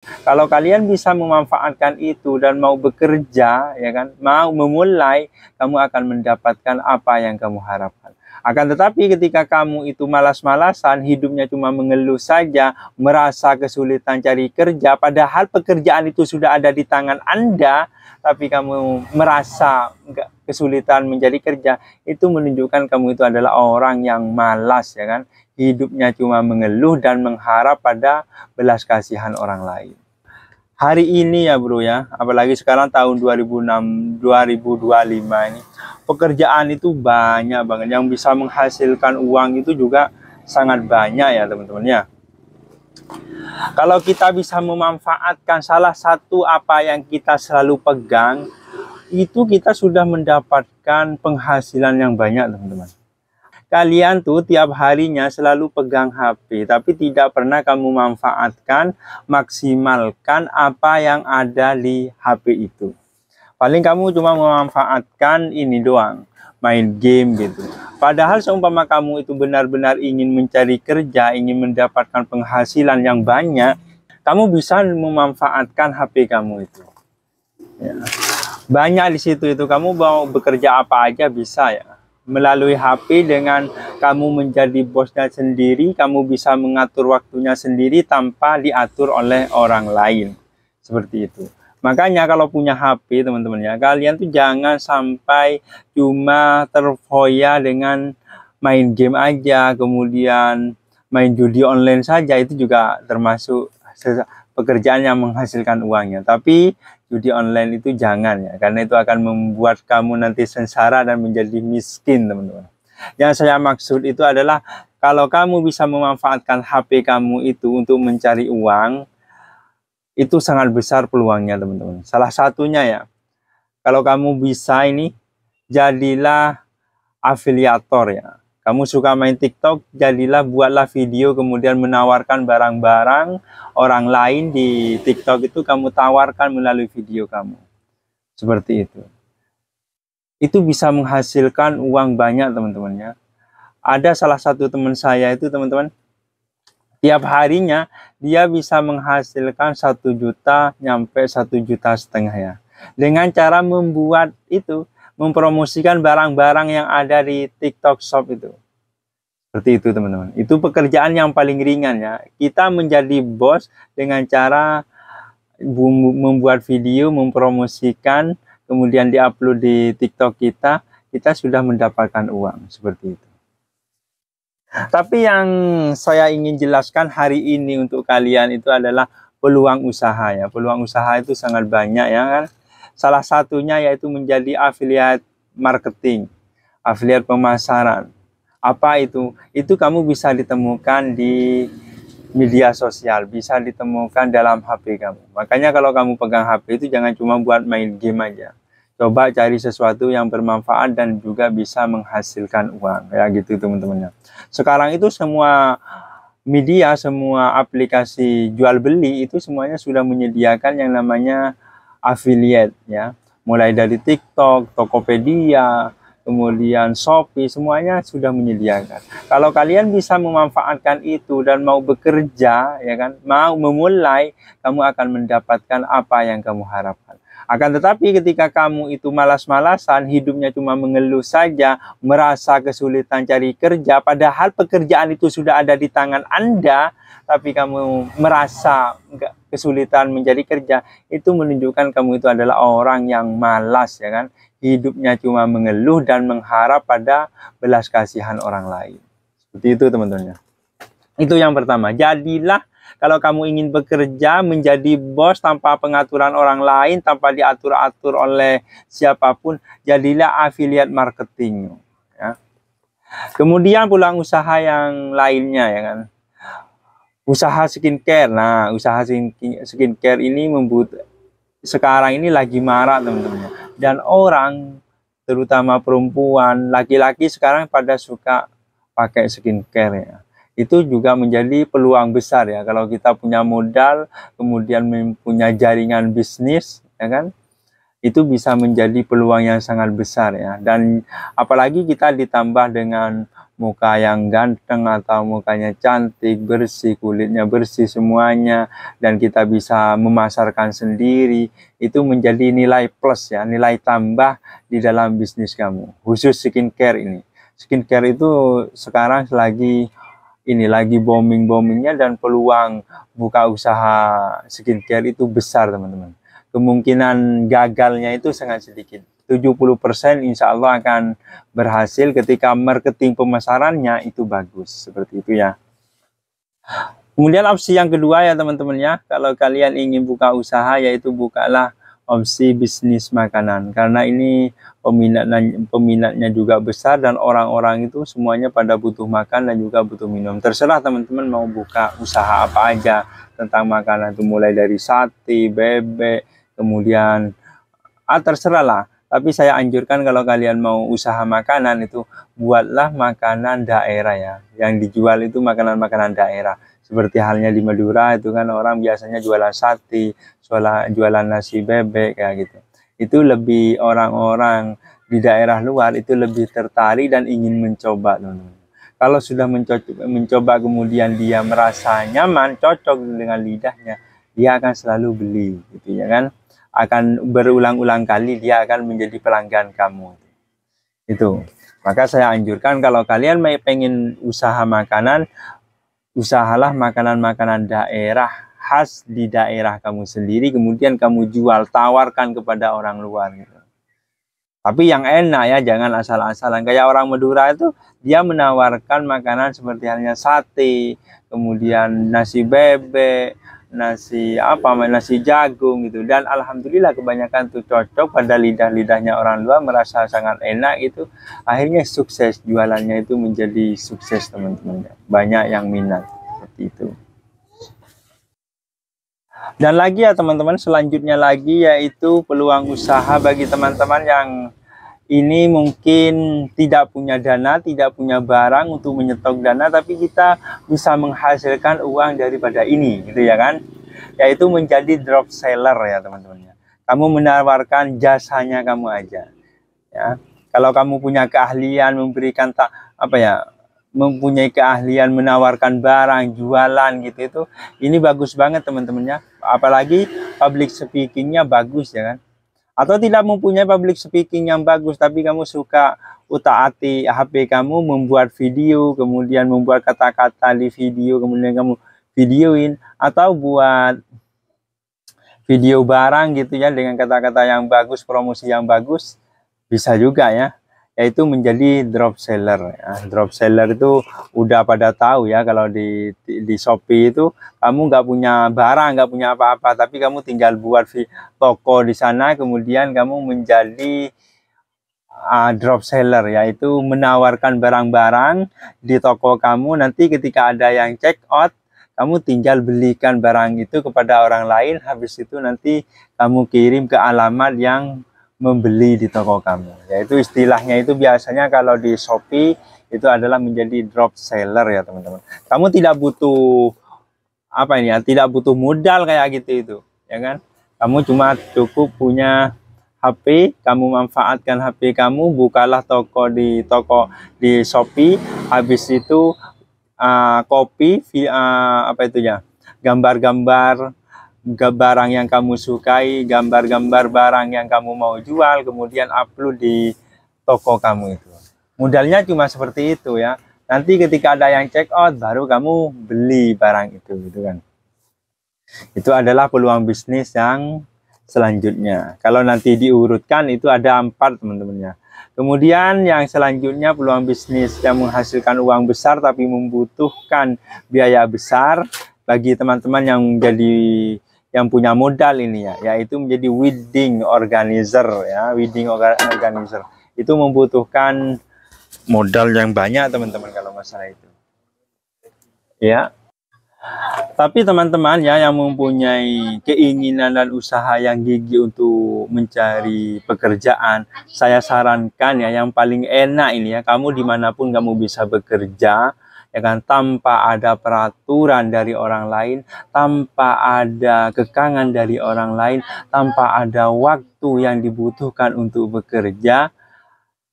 Kalau kalian bisa memanfaatkan itu dan mau bekerja, ya kan, mau memulai, kamu akan mendapatkan apa yang kamu harapkan. Akan tetapi ketika kamu itu malas-malasan, hidupnya cuma mengeluh saja, merasa kesulitan cari kerja, padahal pekerjaan itu sudah ada di tangan Anda, tapi kamu merasa kesulitan mencari kerja, itu menunjukkan kamu itu adalah orang yang malas, ya kan. Hidupnya cuma mengeluh dan mengharap pada belas kasihan orang lain. Hari ini ya bro ya, apalagi sekarang tahun 2025 ini, pekerjaan itu banyak banget, yang bisa menghasilkan uang itu juga sangat banyak ya teman-teman ya. Kalau kita bisa memanfaatkan salah satu apa yang kita selalu pegang, itu kita sudah mendapatkan penghasilan yang banyak teman-teman. Kalian tuh tiap harinya selalu pegang HP, tapi tidak pernah kamu manfaatkan, maksimalkan apa yang ada di HP itu. Paling kamu cuma memanfaatkan ini doang, main game gitu. Padahal seumpama kamu itu benar-benar ingin mencari kerja, ingin mendapatkan penghasilan yang banyak, kamu bisa memanfaatkan HP kamu itu. Ya. Banyak di situ itu, kamu mau bekerja apa aja bisa ya. Melalui HP, dengan kamu menjadi bosnya sendiri, kamu bisa mengatur waktunya sendiri tanpa diatur oleh orang lain. Seperti itu. Makanya kalau punya HP teman-teman ya, kalian tuh jangan sampai cuma terfoya dengan main game aja, kemudian main judi online saja, itu juga termasuk pekerjaan yang menghasilkan uangnya. Tapi judi online itu jangan ya, karena itu akan membuat kamu nanti sengsara dan menjadi miskin teman-teman. Yang saya maksud itu adalah kalau kamu bisa memanfaatkan HP kamu itu untuk mencari uang, itu sangat besar peluangnya teman-teman. Salah satunya ya, kalau kamu bisa ini, jadilah afiliator ya. Kamu suka main TikTok, jadilah, buatlah video, kemudian menawarkan barang-barang orang lain di TikTok itu, kamu tawarkan melalui video kamu. Seperti itu. Itu bisa menghasilkan uang banyak teman-teman ya. Ada salah satu teman saya itu teman-teman, tiap harinya dia bisa menghasilkan 1 juta nyampe 1,5 juta ya. Dengan cara membuat itu, mempromosikan barang-barang yang ada di TikTok Shop itu. Seperti itu teman-teman. Itu pekerjaan yang paling ringan ya. Kita menjadi bos dengan cara membuat video, mempromosikan, kemudian diupload di TikTok kita, kita sudah mendapatkan uang. Seperti itu. Tapi yang saya ingin jelaskan hari ini untuk kalian itu adalah peluang usaha ya. Peluang usaha itu sangat banyak ya kan. Salah satunya yaitu menjadi affiliate marketing, affiliate pemasaran. Apa itu? Itu kamu bisa ditemukan di media sosial, bisa ditemukan dalam HP kamu. Makanya kalau kamu pegang HP itu jangan cuma buat main game aja. Coba cari sesuatu yang bermanfaat dan juga bisa menghasilkan uang. Ya gitu teman-teman. Sekarang itu semua media, semua aplikasi jual beli itu semuanya sudah menyediakan yang namanya affiliate ya. Mulai dari TikTok, Tokopedia, kemudian Shopee, semuanya sudah menyediakan. Kalau kalian bisa memanfaatkan itu dan mau bekerja, ya kan, mau memulai, kamu akan mendapatkan apa yang kamu harapkan. Akan tetapi ketika kamu itu malas-malasan, hidupnya cuma mengeluh saja, merasa kesulitan cari kerja, padahal pekerjaan itu sudah ada di tangan Anda, tapi kamu merasa kesulitan mencari kerja, itu menunjukkan kamu itu adalah orang yang malas, ya kan? Hidupnya cuma mengeluh dan mengharap pada belas kasihan orang lain. Seperti itu teman-teman. Itu yang pertama. Jadilah, kalau kamu ingin bekerja menjadi bos tanpa pengaturan orang lain, tanpa diatur-atur oleh siapapun, jadilah affiliate marketing. Ya. Kemudian peluang usaha yang lainnya ya kan. Usaha skincare. Nah, usaha skincare ini sekarang ini lagi marak teman-teman. Dan orang, terutama perempuan, laki-laki sekarang pada suka pakai skincare ya. Itu juga menjadi peluang besar ya, kalau kita punya modal, kemudian mempunyai jaringan bisnis, ya kan, itu bisa menjadi peluang yang sangat besar ya. Dan apalagi kita ditambah dengan muka yang ganteng atau mukanya cantik, bersih, kulitnya bersih semuanya, dan kita bisa memasarkan sendiri, itu menjadi nilai plus ya, nilai tambah di dalam bisnis kamu. Khusus skincare ini. Skincare itu sekarang lagi booming-boomingnya, dan peluang buka usaha skincare itu besar teman-teman. Kemungkinan gagalnya itu sangat sedikit. 70% insya Allah akan berhasil ketika marketing pemasarannya itu bagus. Seperti itu ya. Kemudian opsi yang kedua ya teman-teman ya. Kalau kalian ingin buka usaha, yaitu bukalah opsi bisnis makanan. Karena ini peminatnya juga besar, dan orang-orang itu semuanya pada butuh makan dan juga butuh minum. Terserah teman-teman mau buka usaha apa aja tentang makanan itu, mulai dari sate, bebek, kemudian terserah lah. Tapi saya anjurkan kalau kalian mau usaha makanan itu, buatlah makanan daerah ya. Yang dijual itu makanan-makanan daerah. Seperti halnya di Madura itu kan orang biasanya jualan sate, jualan nasi bebek kayak gitu. Itu lebih orang-orang di daerah luar itu lebih tertarik dan ingin mencoba teman-teman. Kalau sudah mencoba kemudian dia merasa nyaman, cocok dengan lidahnya, dia akan selalu beli gitu ya kan. Akan berulang-ulang kali dia akan menjadi pelanggan kamu. Itu. Maka saya anjurkan kalau kalian pengen usaha makanan, usahalah makanan-makanan daerah, khas di daerah kamu sendiri, kemudian kamu jual, tawarkan kepada orang luar gitu. Tapi yang enak ya, jangan asal-asalan. Kayak orang Madura itu, dia menawarkan makanan seperti halnya sate, kemudian nasi bebek, nasi jagung gitu, dan alhamdulillah kebanyakan tuh cocok pada lidah-lidahnya orang luar, merasa sangat enak gitu. Akhirnya sukses, jualannya itu menjadi sukses teman-teman, banyak yang minat seperti itu. Dan lagi ya teman-teman, selanjutnya lagi yaitu peluang usaha bagi teman-teman yang ini mungkin tidak punya dana, tidak punya barang untuk menyetok dana, tapi kita bisa menghasilkan uang daripada ini, gitu ya kan? Yaitu menjadi drop seller ya teman-teman. Kamu menawarkan jasanya kamu aja, ya. Kalau kamu punya keahlian memberikan mempunyai keahlian menawarkan barang, jualan gitu, itu ini bagus banget teman-temannya. Apalagi public speakingnya bagus ya kan. Atau tidak mempunyai public speaking yang bagus, tapi kamu suka utak-atik HP kamu membuat video, kemudian membuat kata-kata di video, kemudian kamu videoin, atau buat video barang gitu ya dengan kata-kata yang bagus, promosi yang bagus, bisa juga ya. Yaitu menjadi drop seller ya. Drop seller itu udah pada tahu ya, kalau di Shopee itu kamu nggak punya barang, nggak punya apa-apa, tapi kamu tinggal buat toko di sana, kemudian kamu menjadi drop seller, yaitu menawarkan barang-barang di toko kamu. Nanti ketika ada yang check out, kamu tinggal belikan barang itu kepada orang lain, habis itu nanti kamu kirim ke alamat yang membeli di toko kamu. Yaitu istilahnya itu biasanya kalau di Shopee itu adalah menjadi drop seller ya teman-teman. Kamu tidak butuh tidak butuh modal kayak gitu itu, ya kan? Kamu cuma cukup punya HP, kamu manfaatkan HP kamu, bukalah toko di Shopee, habis itu copy gambar-gambar barang yang kamu sukai, gambar-gambar barang yang kamu mau jual, kemudian upload di toko kamu itu. Modalnya cuma seperti itu ya. Nanti ketika ada yang check out, baru kamu beli barang itu gitu kan. Itu adalah peluang bisnis yang selanjutnya. Kalau nanti diurutkan itu ada 4 teman-temannya. Kemudian yang selanjutnya peluang bisnis yang menghasilkan uang besar tapi membutuhkan biaya besar bagi teman-teman yang punya modal ini ya, yaitu menjadi wedding organizer ya. Wedding organizer itu membutuhkan modal yang banyak teman-teman kalau masalah itu ya. Tapi teman-teman ya yang mempunyai keinginan dan usaha yang gigih untuk mencari pekerjaan, saya sarankan ya, yang paling enak ini ya, kamu dimanapun kamu bisa bekerja ya kan, tanpa ada peraturan dari orang lain, tanpa ada kekangan dari orang lain, tanpa ada waktu yang dibutuhkan untuk bekerja,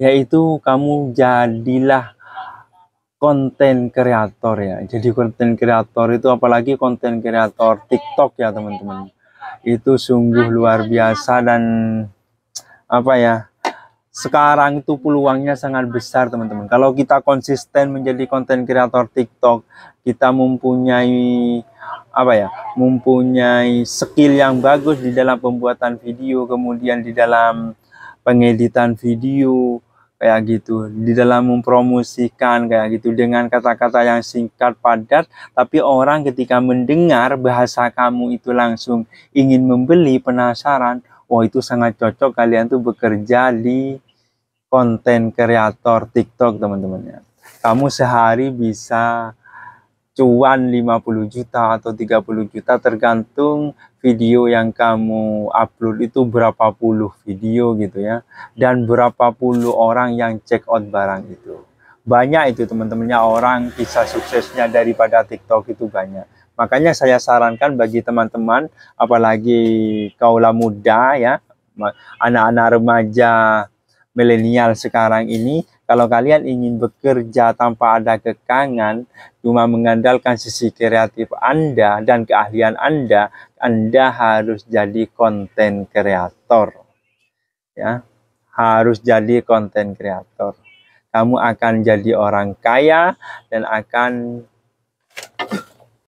yaitu kamu jadilah konten kreator ya. Jadi konten kreator itu, apalagi konten kreator TikTok ya teman-teman, itu sungguh luar biasa. Dan apa ya, sekarang itu peluangnya sangat besar teman-teman. Kalau kita konsisten menjadi konten kreator TikTok, kita mempunyai apa ya, mempunyai skill yang bagus di dalam pembuatan video, kemudian di dalam pengeditan video kayak gitu, di dalam mempromosikan kayak gitu dengan kata-kata yang singkat padat, tapi orang ketika mendengar bahasa kamu itu langsung ingin membeli, penasaran. Oh, itu sangat cocok kalian tuh bekerja di konten kreator TikTok teman-teman ya. Kamu sehari bisa cuan 50 juta atau 30 juta tergantung video yang kamu upload itu berapa puluh video gitu ya, dan berapa puluh orang yang check out barang itu. Banyak itu teman-temannya, orang kisah suksesnya daripada TikTok itu banyak. Makanya saya sarankan bagi teman-teman, apalagi kaula muda ya, anak-anak remaja milenial sekarang ini, kalau kalian ingin bekerja tanpa ada kekangan, cuma mengandalkan sisi kreatif Anda dan keahlian Anda harus jadi konten kreator. Ya, harus jadi konten kreator. Kamu akan jadi orang kaya dan akan